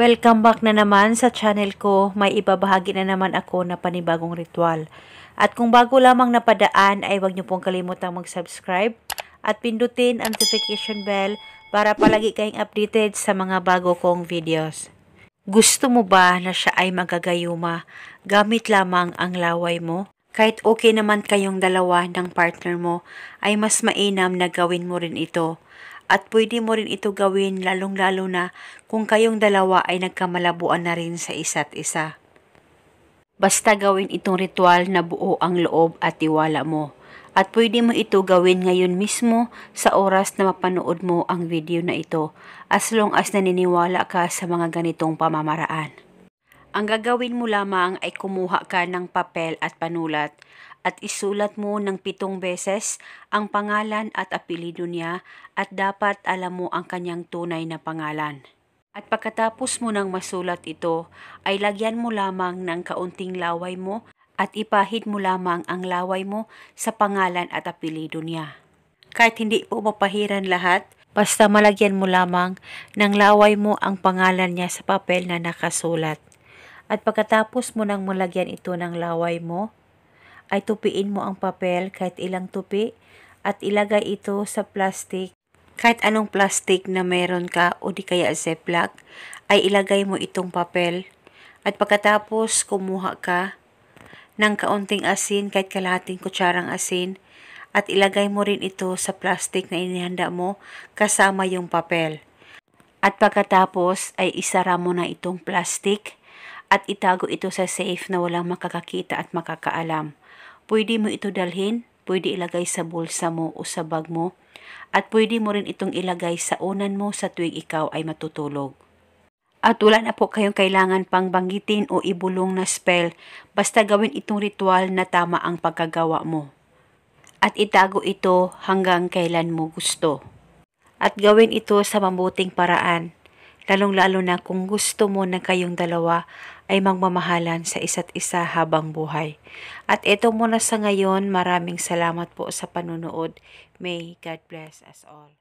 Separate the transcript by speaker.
Speaker 1: Welcome back na naman sa channel ko. May ibabahagi na naman ako na panibagong ritual. At kung bago lamang napadaan ay huwag niyo pong kalimutang mag-subscribe at pindutin ang notification bell para palagi kayong updated sa mga bago kong videos. Gusto mo ba na siya ay magagayuma gamit lamang ang laway mo? Kahit okay naman kayong dalawa ng partner mo, ay mas mainam na gawin mo rin ito. At pwede mo rin ito gawin lalong-lalo na kung kayong dalawa ay nagkamalabuan na rin sa isa't isa. Basta gawin itong ritual na buo ang loob at tiwala mo. At pwede mo ito gawin ngayon mismo sa oras na mapanood mo ang video na ito, as long as naniniwala ka sa mga ganitong pamamaraan. Ang gagawin mo lamang ay kumuha ka ng papel at panulat at isulat mo ng 7 beses ang pangalan at apelyido niya at dapat alam mo ang kanyang tunay na pangalan. At pagkatapos mo nang masulat ito, ay lagyan mo lamang ng kaunting laway mo at ipahid mo lamang ang laway mo sa pangalan at apelyido niya. Kahit hindi po mapahiran lahat, basta malagyan mo lamang ng laway mo ang pangalan niya sa papel na nakasulat. At pagkatapos mo nang malagyan ito ng laway mo, ay tupiin mo ang papel kahit ilang tupi at ilagay ito sa plastic. Kahit anong plastic na meron ka o di kaya ziplock, ay ilagay mo itong papel. At pagkatapos kumuha ka ng kaunting asin, kahit kalahating kutsarang asin, at ilagay mo rin ito sa plastic na inihanda mo kasama yung papel. At pagkatapos ay isara mo na itong plastic at itago ito sa safe na walang makakakita at makakaalam. Pwede mo ito dalhin, pwede ilagay sa bulsa mo o sa bag mo, at pwede mo rin itong ilagay sa unan mo sa tuwing ikaw ay matutulog. At wala na po kayong kailangan pang banggitin o ibulong na spell, basta gawin itong ritual na tama ang pagkagawa mo. At itago ito hanggang kailan mo gusto. At gawin ito sa mabuting paraan, lalong-lalo na kung gusto mo na kayong dalawa ay magmamahalan sa isa't isa habang buhay. At ito muna sa ngayon, maraming salamat po sa panunood. May God bless us all.